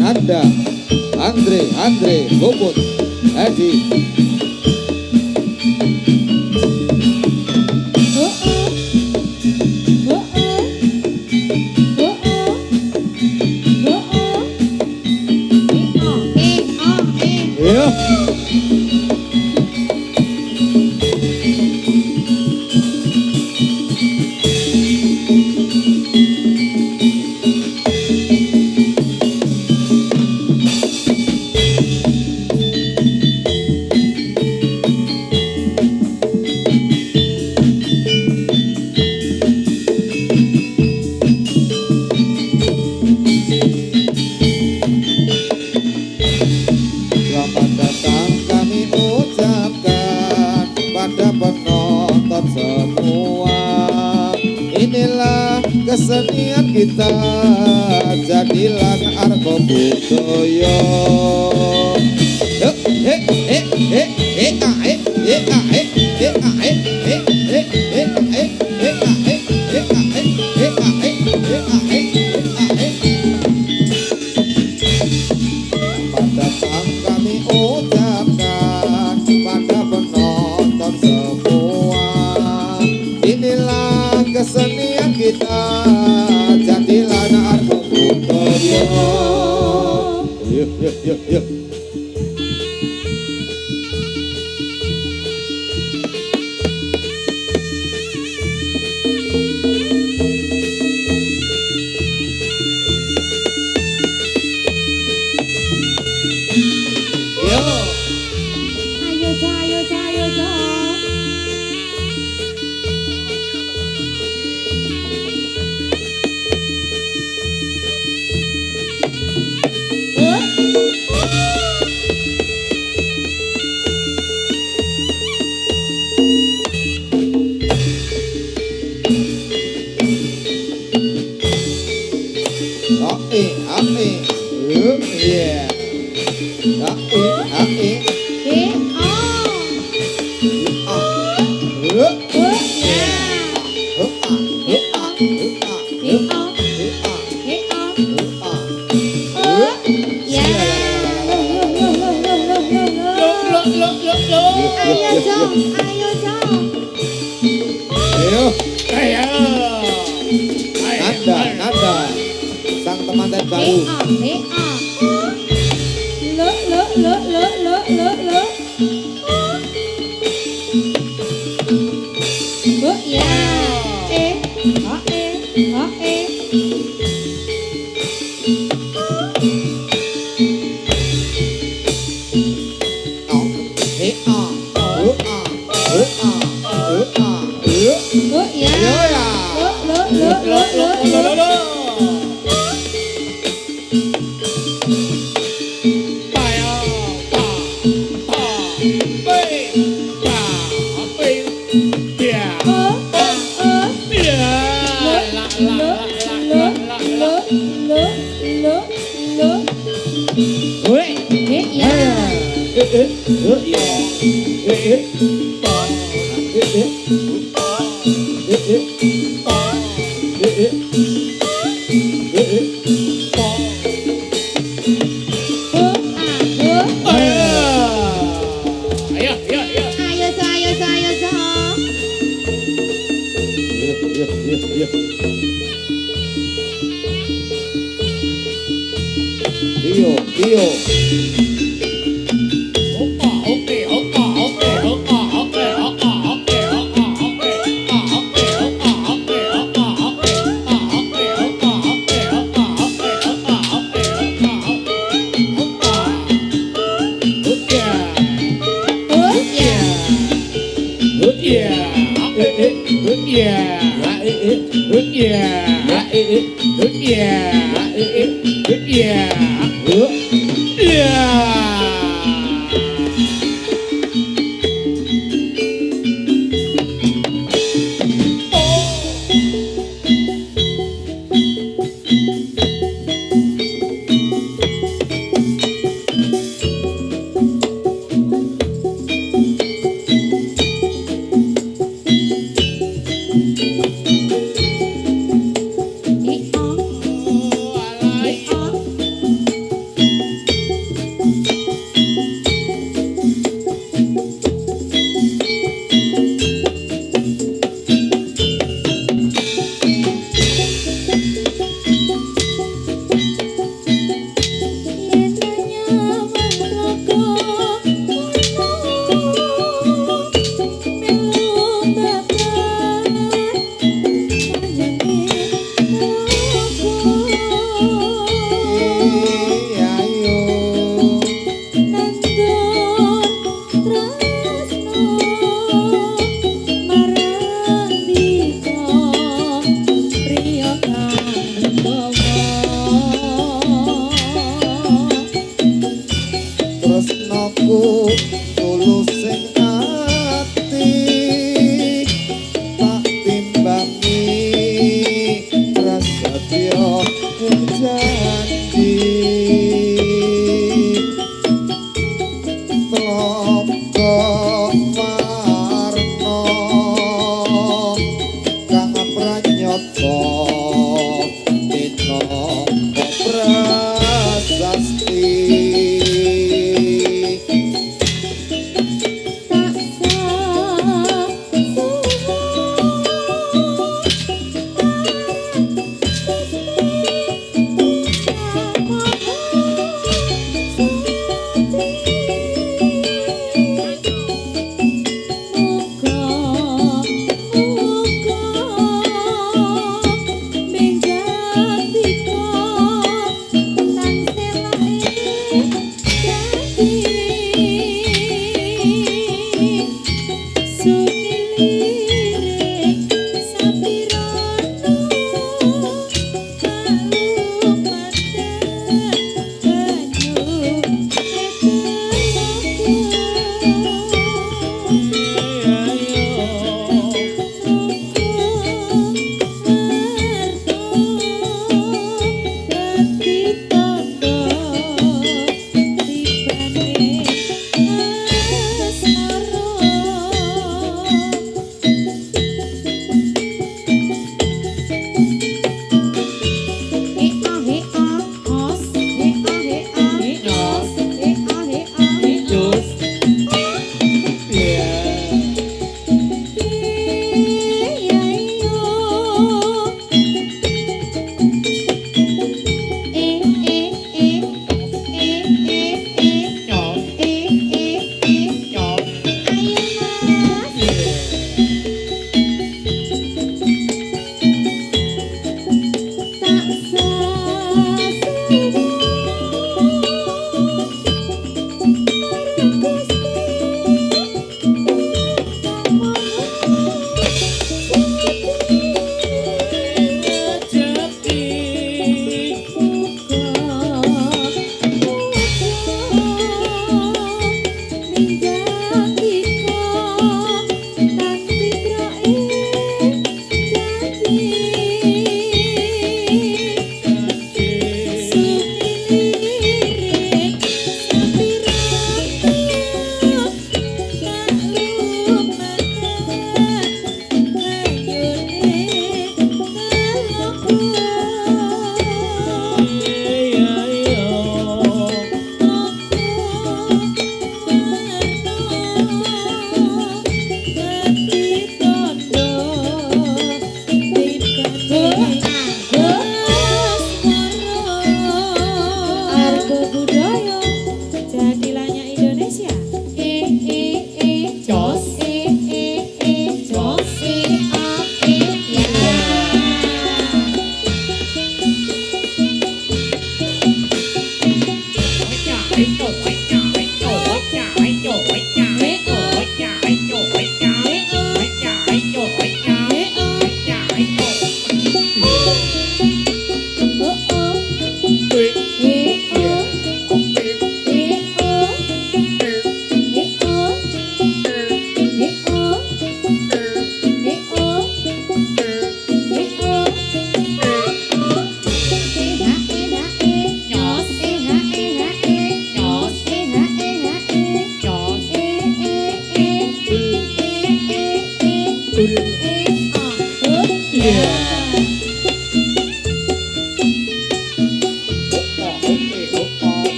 Nanda, Andre, Bobot, Edi. Iya. Selamat datang kami ucapkan pada penonton semua. Inilah kesenian kita, jadilah Argo Budoyo. Selamat datang kami ucapkan pada penonton semua. Inilah kesenian kita, jadilah Argo Budoyo. Yuk. Ayo, Ca. Nanda, sang temanten baru. tresnaku tulus sing ati tak timbangi prasetya ing janji tloka warna kang pranyata dina prasasti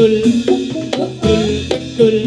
Dul Dul Dul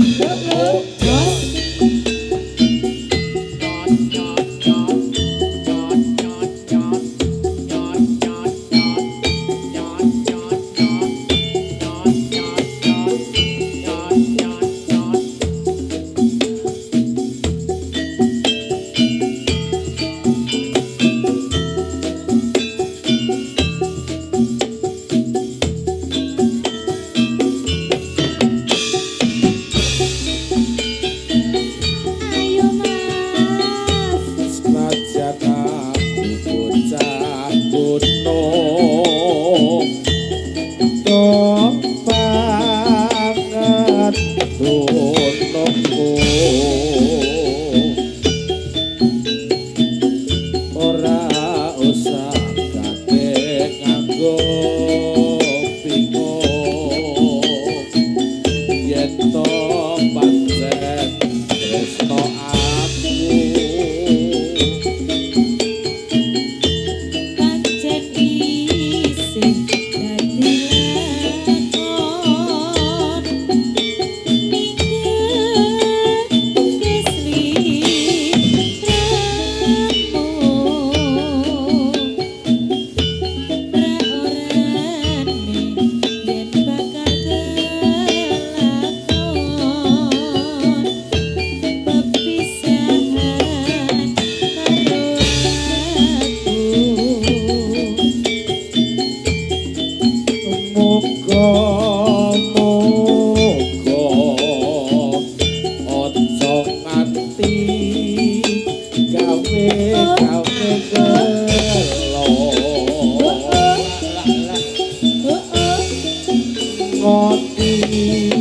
Ayo mas Senajan aku bocah gunung Tok banget gunungku Ora usah kate nganggo bingung Yen to pancen tresno aku pancen isih dadi lakon ninggih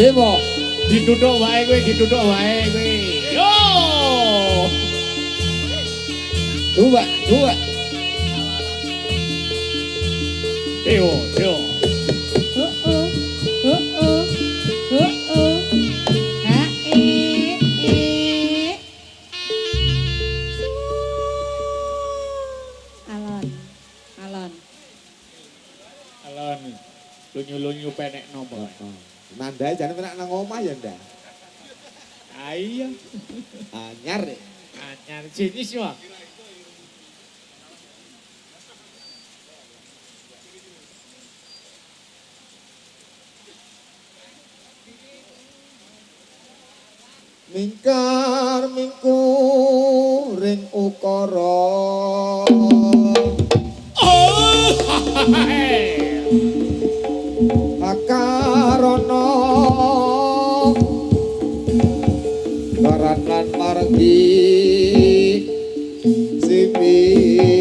Dewa. Diduduk wae kowe, diduduk wae kowe. Yo! Dua. Dewa. Alon. Lunyu-lunyu penek nopo. Nandai jane penak nang omah ya ndak. Ayo. Anyar. Anyar jenis wae. Mingkar mingku ring ukara. Akarana karan lan margi sipik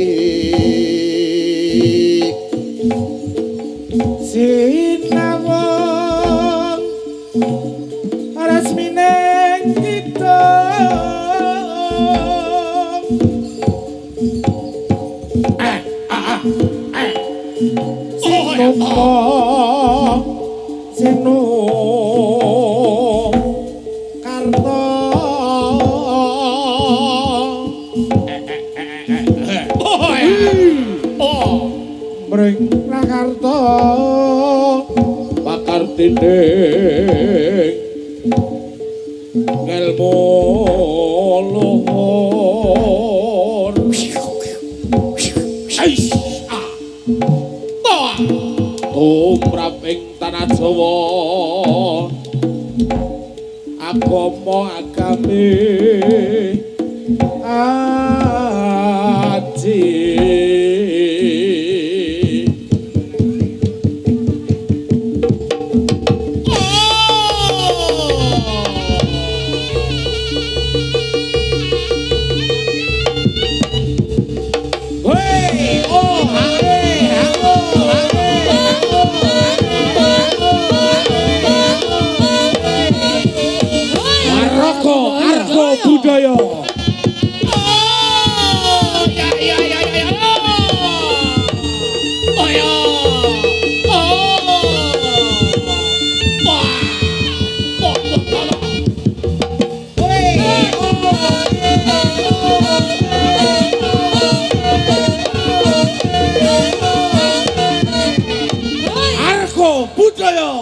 sinawang resmineng kita Sinu Karto Mring Rakarto Pakar tinding ngelmu luhur Ais Toh. Tumrap ing tanah Jawa. Agama agame aji. Budaya. Oh, ya ya ya ya ya. Oh ya. Oh. Wah. Oh, Arko budaya.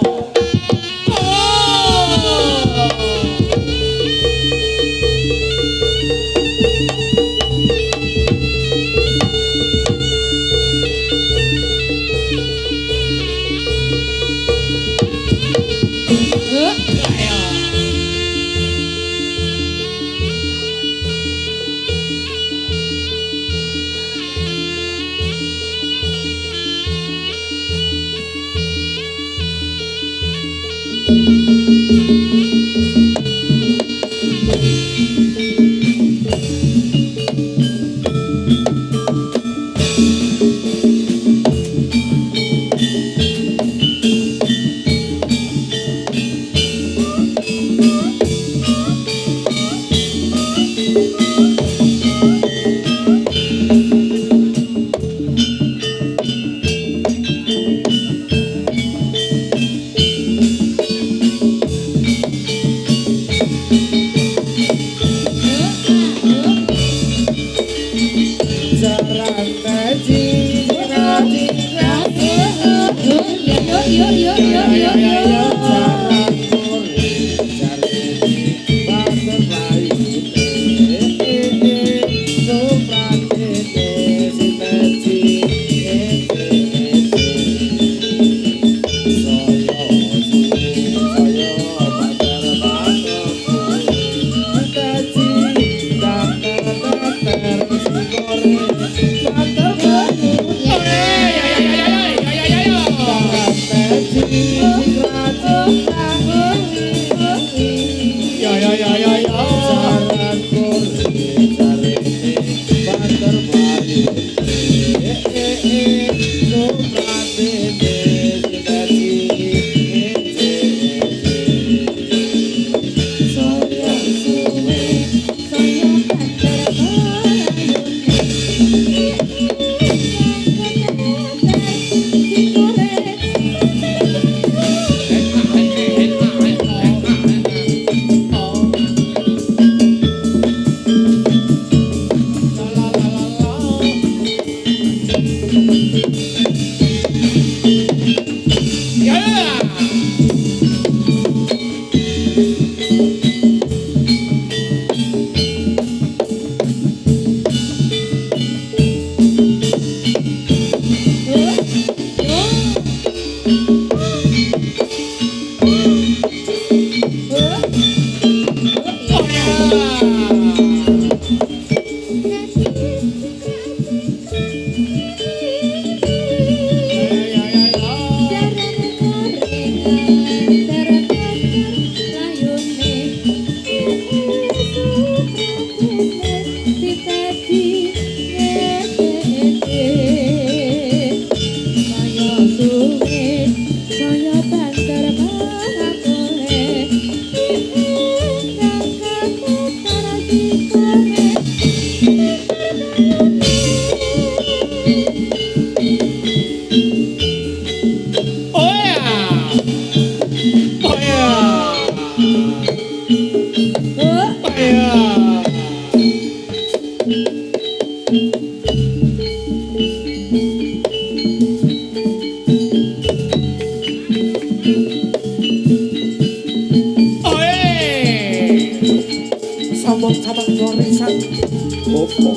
Sabang-sabang warisan Bobo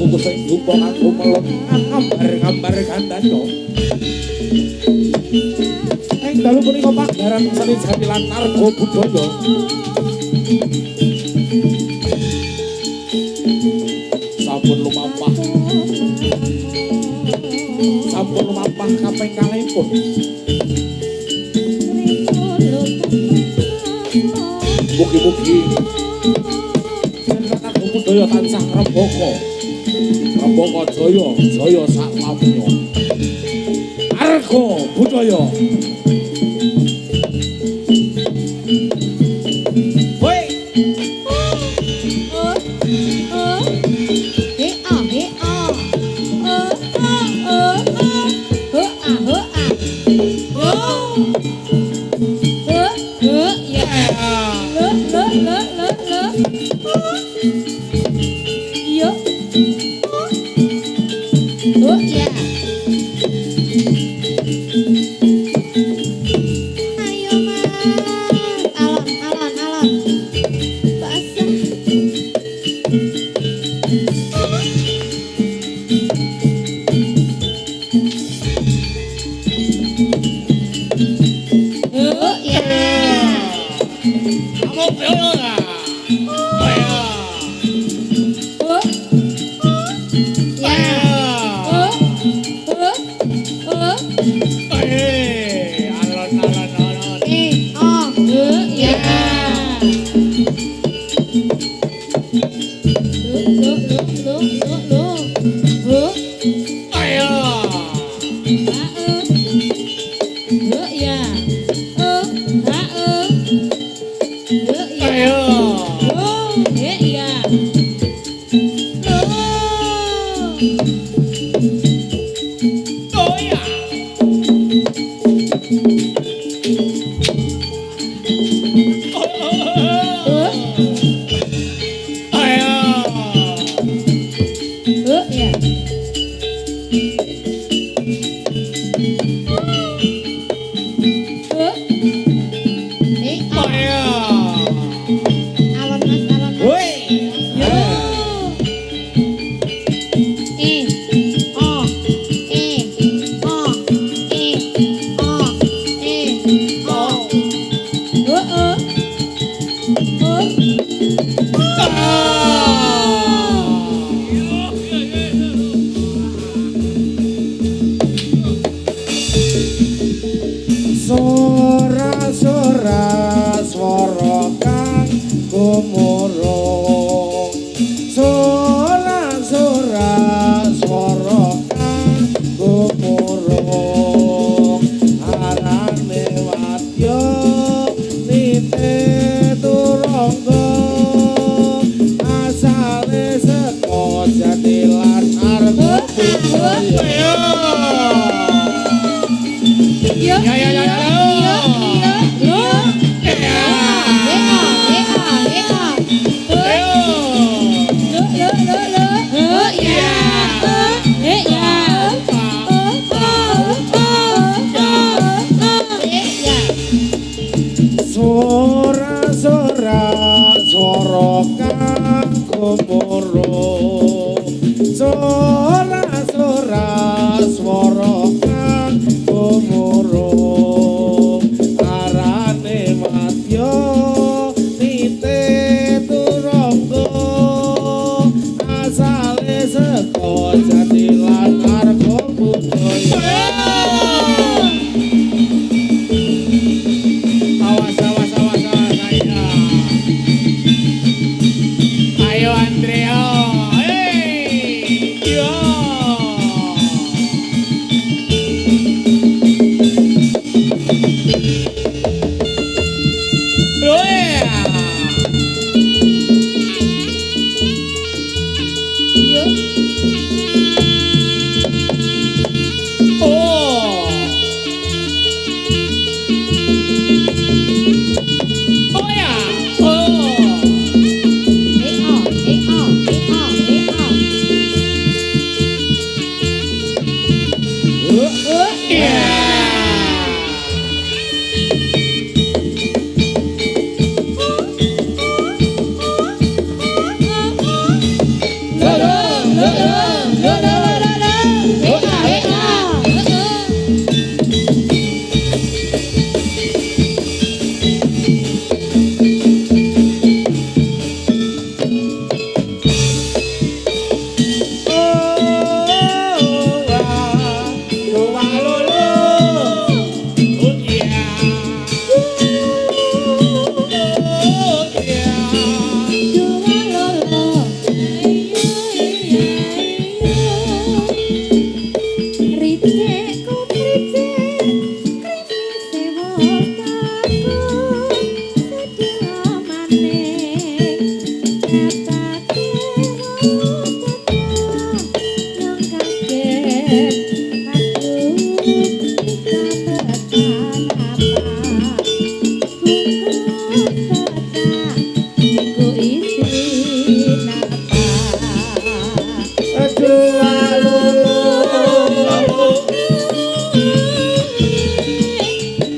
kuku sing dupa kanggo melok ngambar-ngambar gandana. Ing dalu punika pagelaran seni jati lan narga budaya. Sampun lumampah. Sampun lumampah kaping kalihipun. Mugi-mugi seneng budaya tansah rembaka. Rembaka jaya, jaya sak lamnya. Arga budaya. Woi.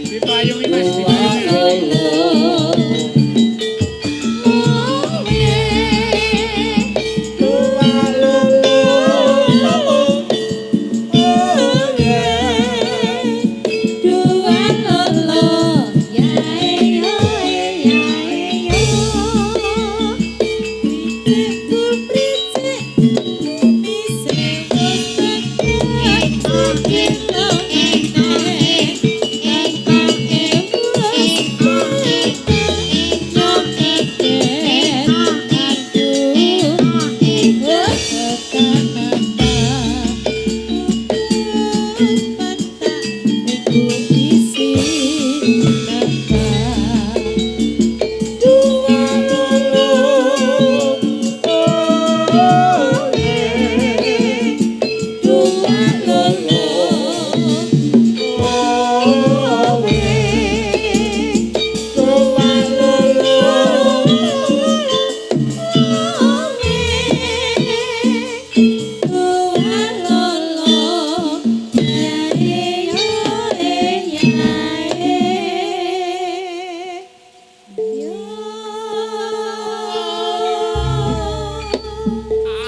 Dipayungi Mas, dipayungi.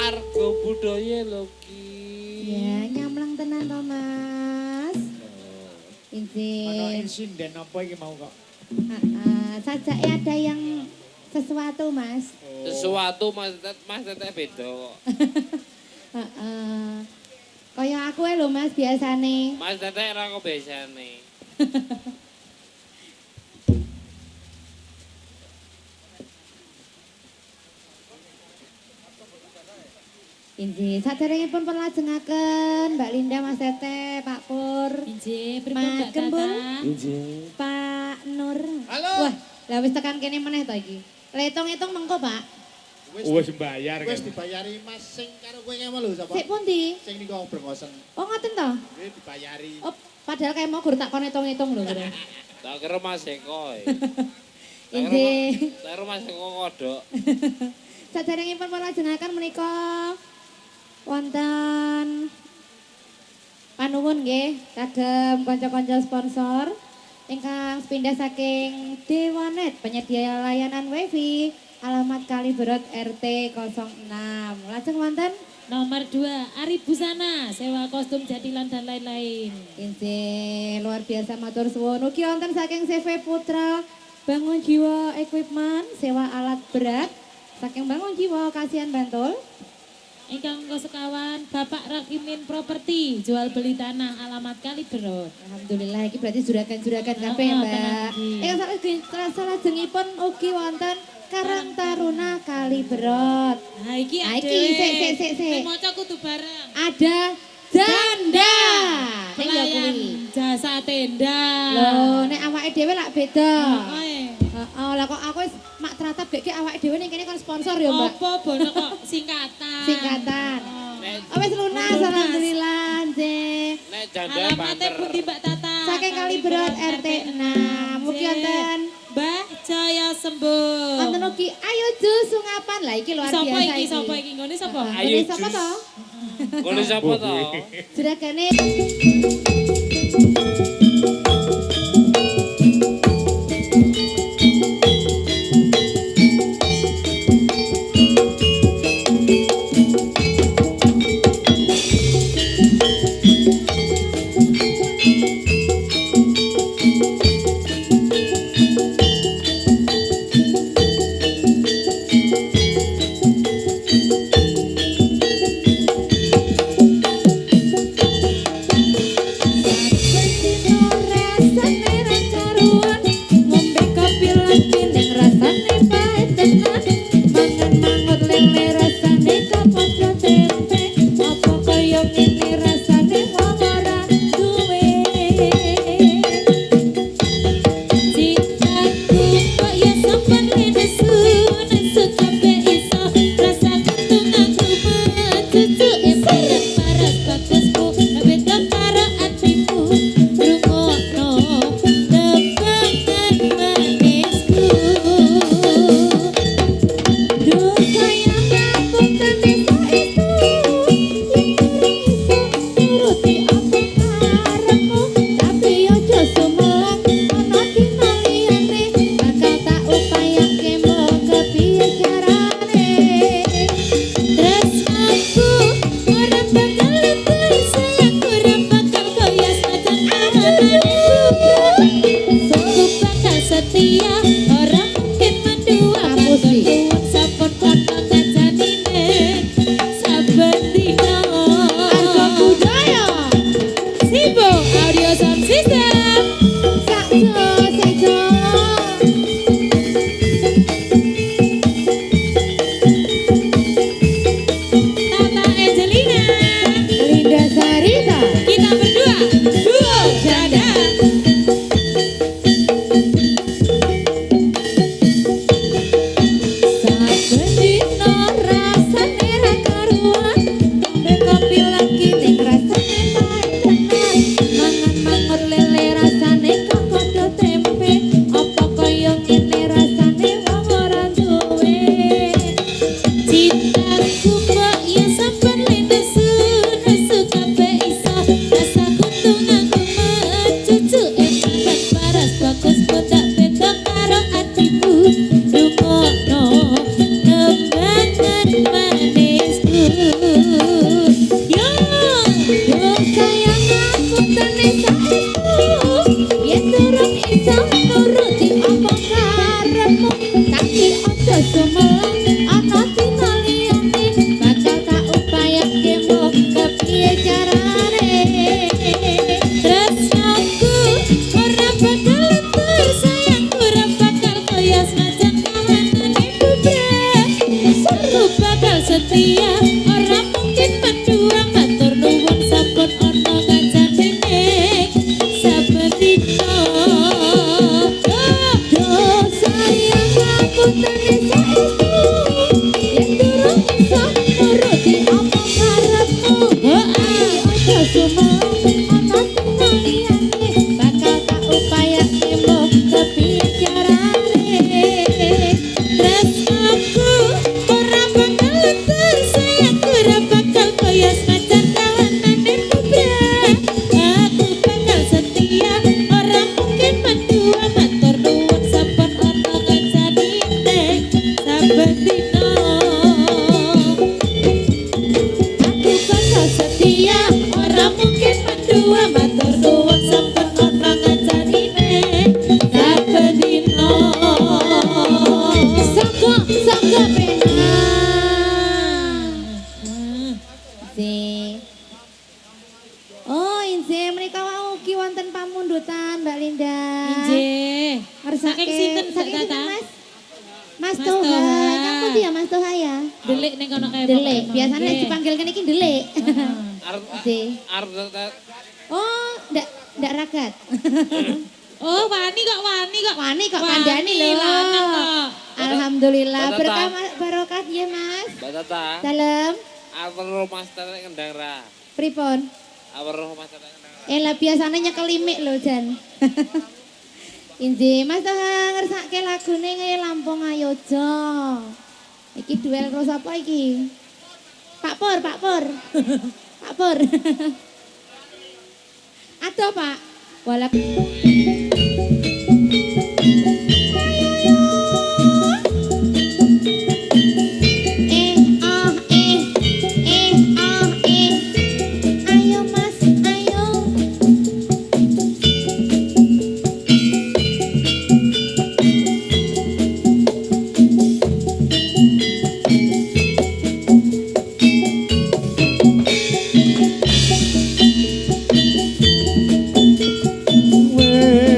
Argo budaya lho ki. Ya, nyamlang tenan to, Mas. Ono Izin. insiden apa iki mau kok? Sajake ada yang sesuatu, Mas. Sesuatu mas teteh beda kok. Heeh. Kaya aku lho, Mas, biasane. Mas teteh ora kok biasane. Inji, saderengipun pun lajengaken Mbak Linda, Mas Tete, Pak Pur, Injih, pripun Mas Mbak Gembul, Tata? Pak Nur. Halo. Wah, lah wis tekan kene meneh to iki. Hitung-hitung mengko, Pak. Wis mbayar Wis kan. dibayari Mas sing karo kowe ngemo lho sapa? Sik pundi? Sing niku brengosen. Oh, ngoten to? Kuwi dibayari. Oh, padahal kayak mau guru tak kon hitung-hitung lho, Bro. Tak kira Mas Eko. Inji. Tak kira Mas Eko kodok. Saderengipun pun lajengaken menika wonten panuwun nggih kagem kanca-kanca sponsor ingkang sepindah saking Dewanet penyedia layanan WiFi alamat Kaliberot RT 06. Lajeng wonten Nomor 2, Ari Busana, sewa kostum jadilan dan lain-lain. injih luar biasa matur suwun. Ugi wonten saking CV Putra Bangun Jiwa Equipment sewa alat berat saking Bangun Jiwa Kasihan Bantul. Ingkang sekawan Bapak Rakimin Properti, jual beli tanah alamat Kaliberot. Alhamdulillah iki berarti juragan-juragan kabeh ya, Oh, Mbak. tenang iki. Salajengipun ugi wonten Karang Taruna Kaliberot. Nah iki Ah, ada. iki, sik. Maca kudu bareng. Ada Janda. Sing ya Pelayan kuwi. jasa tenda. Loh, nek awake dhewe lak beda. Heeh. Heeh, lah kok aku wis mak teratap gek awake dhewe ning kene kon sponsor ya, Mbak. Apa bono kok singkatan. Singkatan. Nek Oh, wis lunas alhamdulillah, Nggih. nek janda Alamatnya banter. pundi Mbak Tata? Saking Kaliberot RT 6. Mugi wonten Mbak Jaya Sembuh. wonten ugi Ayu Ju Sungapan. Lah iki luar Sapa biasa iki? iki. Sapa iki? Nggone sapa? Ayu Ini sapa Jus. to? Ngono sapa to? Juragane Inje. Oh, Inje menika wau ugi wonten pamundutan Mbak Linda. Injih. Ngersake Saking sinten, Mbak saking Tata? sinten, Mas? Mas Mas Toha. Toha. Kamu tuh ya Mas Toha ya? Delik ning kono kae. Delik. Pokoknya. Biasanya Nggih. dipanggil kan iki delik. Arep Inje. arep Oh, ndak ragat. Oh, wani kok. Wani kok kandhani lho. lanang kok. Alhamdulillah Mbak Tata. berkah barokah ya Mas. Mbak Tata. Dalem Arep roh Mas Tata kendang ra. pripun? Arep roh Mas Tata kendang ra. Lah biasanya nyekel limik lho Jan. Inji Mas Toha ngersake lagune ngene Lampung Ayojo. Iki duel karo sapa iki? Pak Pur. Pak Pur. Aduh Pak. Walap. Ayo Mas, ayo. Wes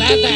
tete.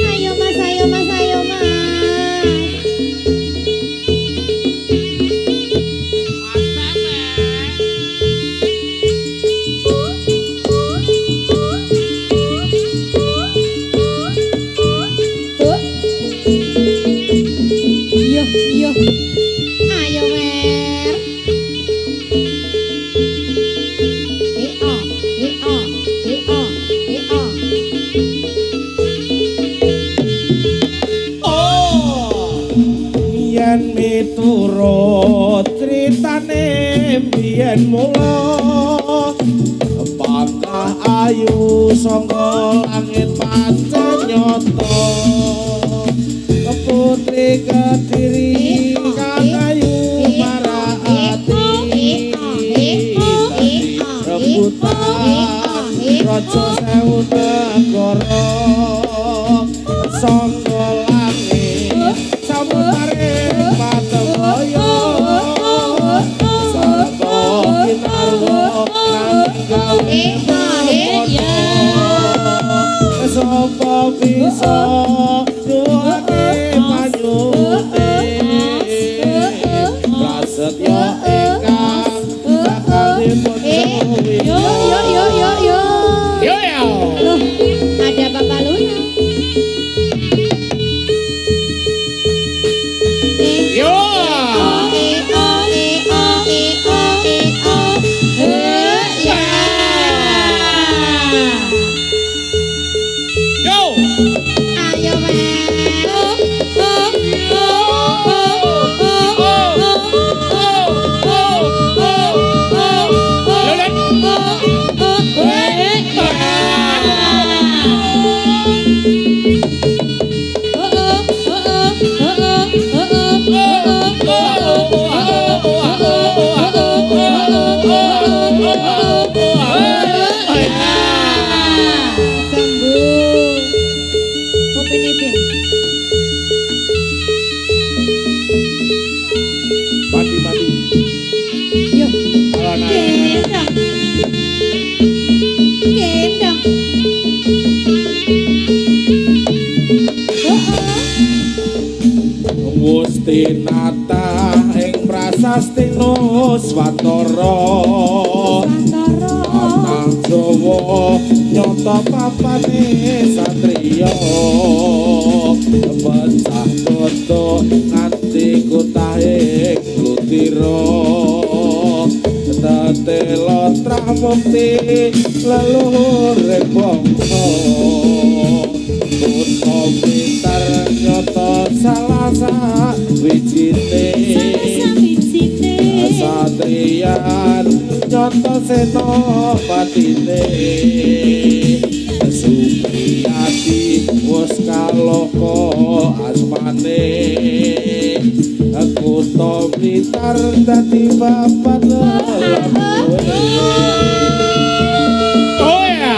Ayo mas, ayo mas, ayo mas. Iya, iya. Ayo mer. Oh, oh, oh. Yen miturut critane biyen mula panggah ayu saka langit pancen nyata putri Kediri kang ayu marati rebutan raja sewu negara saka langit samutare patemaya sarta kinarwa nang gawe sapa bisa duwane panyute prasetya ingkang bakal dipun suwi Yo. yo yo Loh, ada Bapak Luna. yo yo Ayo mer. Sembuh. Upin Ipin. mati Yo. anak Gendong. Gendong. Gusti nata ing prasasti Nuswantara Tanah Jawa nyata papane satriya bocah toto nganti kutahing lutira tetelo tramukti leluhuring bangsa Kutha Blitar nyata salah sawijine satriyan nyata senopatine Supriyati wis kaloko asmane Kutha Blitar dadi babat lelamuhe oh ya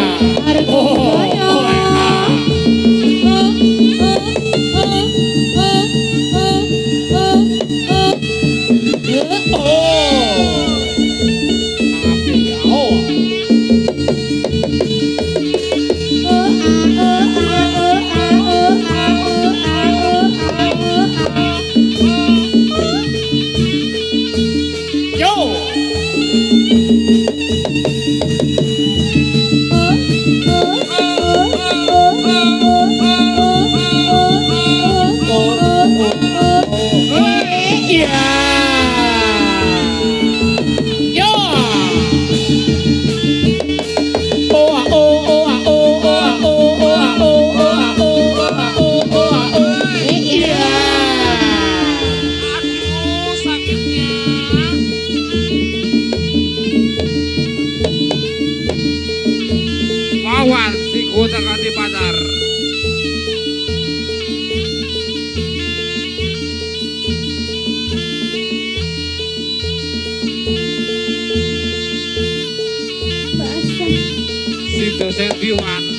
dosen biwan.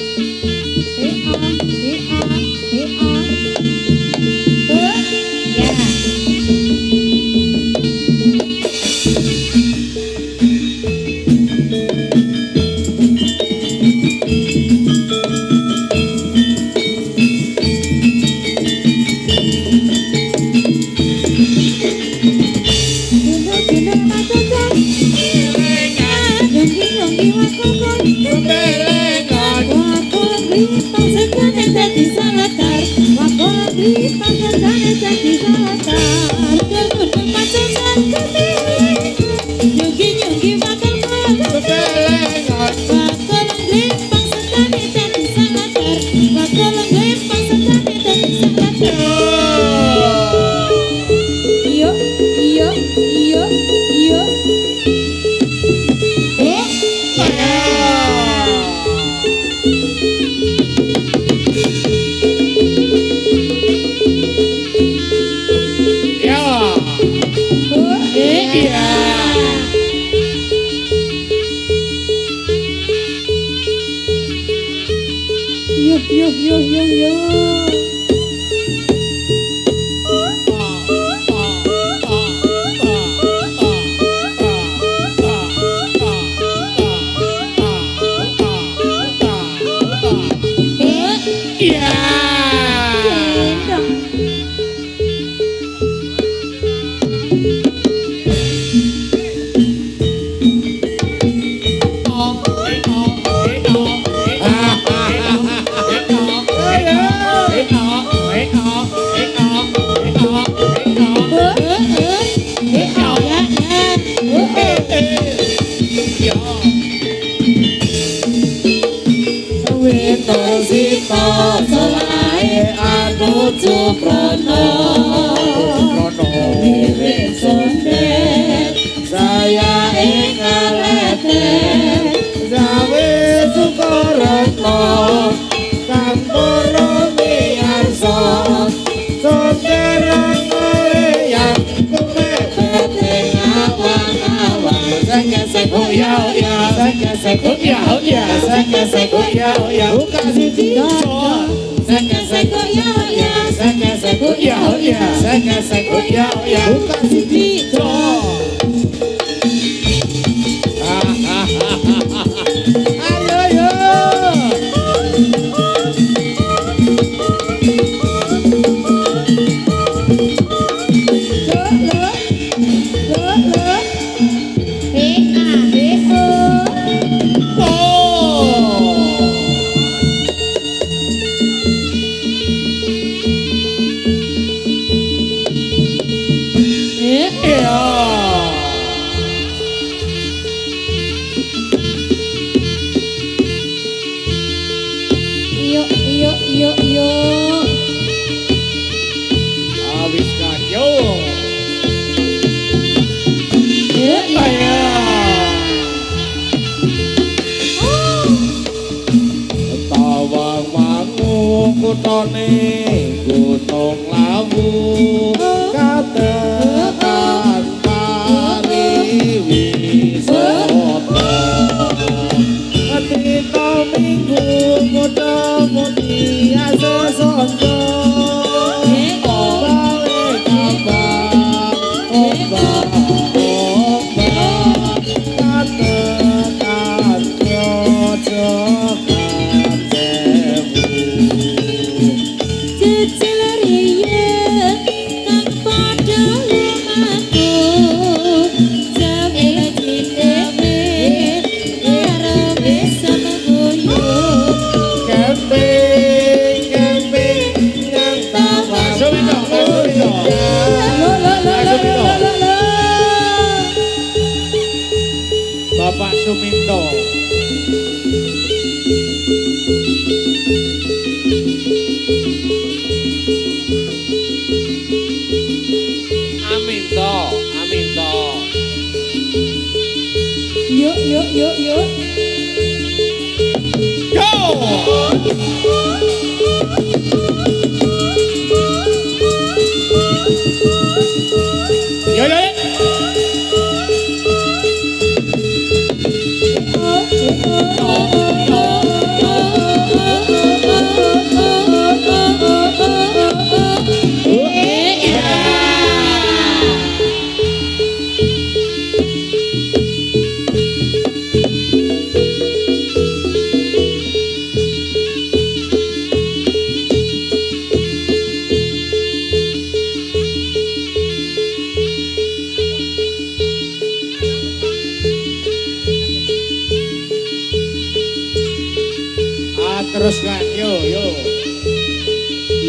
teruskan yo. Yo.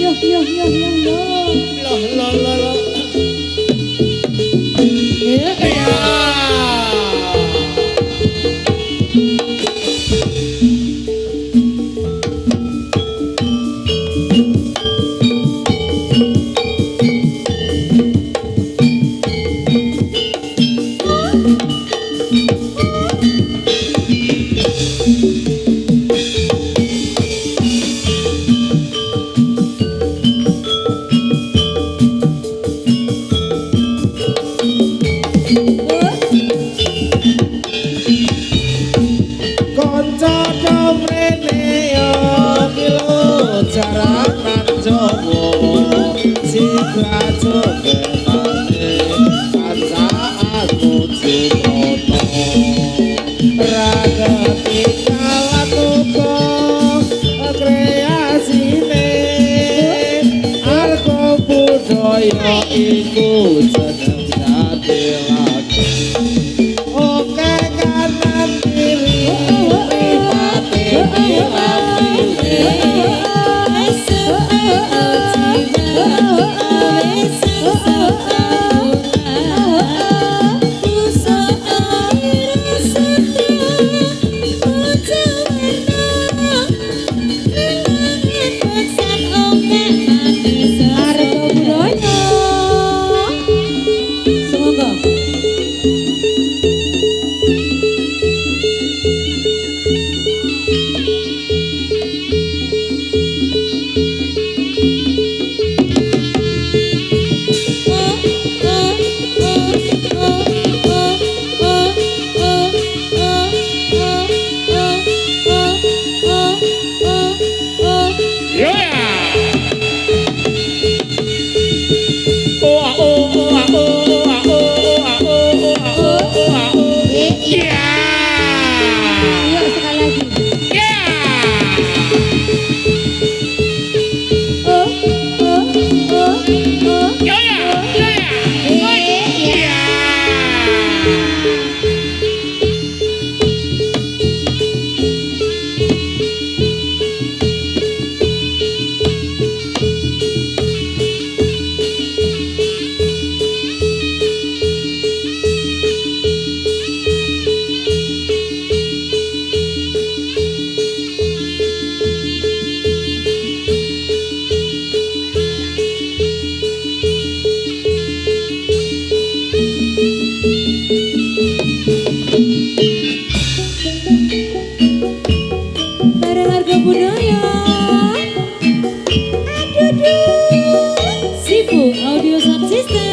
Loh. Ya. Iya. Konco domrene yo kilo jarak nan jowo sigrajo benane kanca aku jumono ragati kalan uga kreasine arko budaya iku jeneng jati lagu oke kanan kiri Yuk sekali lagi. Bareng harga budaya. Sipu Audio Sound System.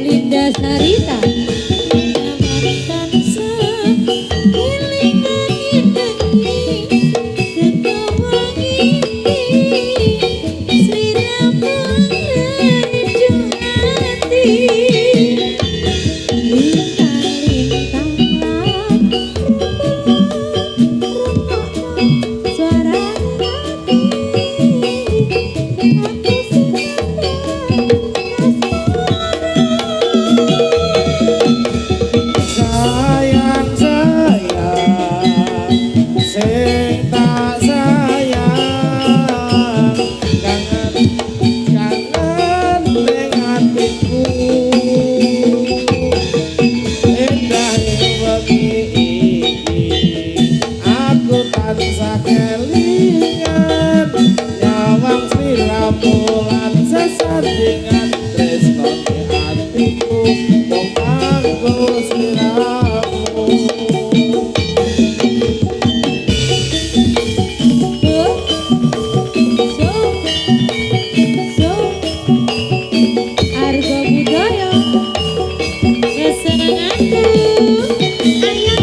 Linda Sarita. sayang sing tak sayang kangen ning atiku endah wengi iki aku tansah kelingan nyawang sliramu lan sesandingan tresno atiku mung kanggo sliramu. Harga budaya. Kesenanganku. Ayo.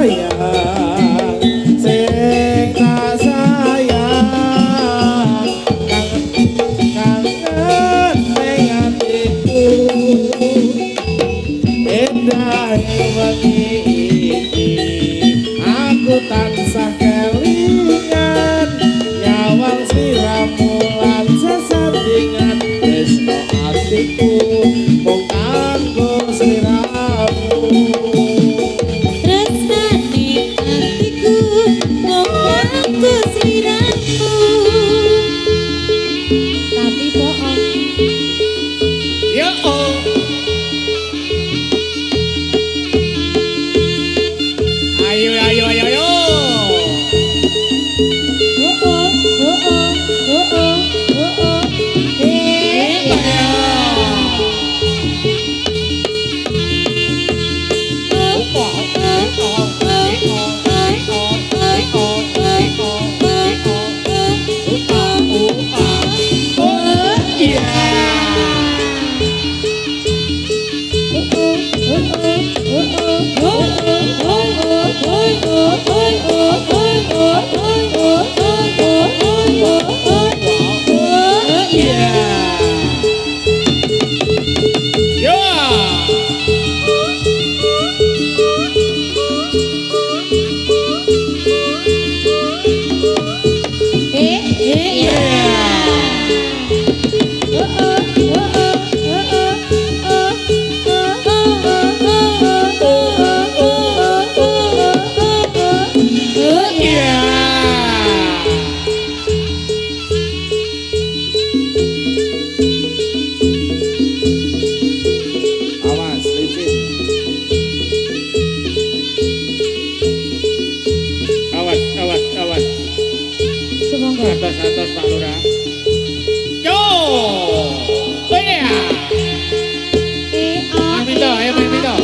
sayang sing tak sayang kangen ning atiku endah wengi iki aku tansah kelingan nyawang sliramu lan sesandingan tresno atiku mung kanggo sliramu. Tresnane atiku mung kanggo sliramu. Tapi bohong. Yo ayo ayo ayo ayo Oh oh oh oh oh oh oh. awas licin awas Semonggo. atas Pak Lurah yo ini ya Mas Minto ayo Mas Minto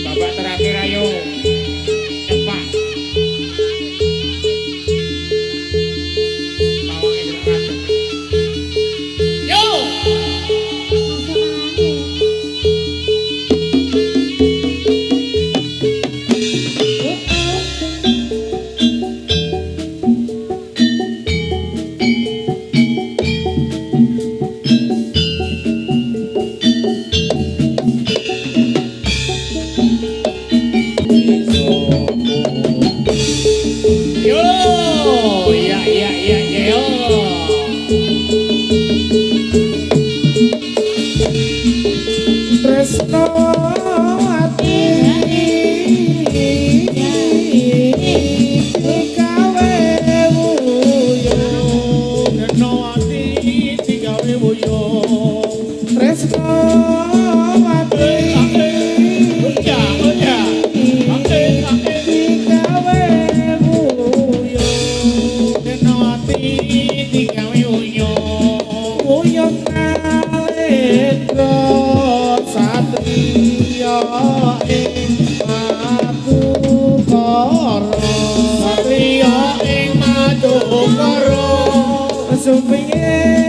Babak terakhir ayo. Cepat. Bawangnya gerak ngadeg. Yo. Yo, iya iya iya yo. Tresno ati gawe wuyo, Tresno ati gawe wuyo, Tresno ati uja uja, gawe wuyo, Tresno ati gawe wuyo, wuyo nalendra satria ing Madukara, satria ing Madukara, supaya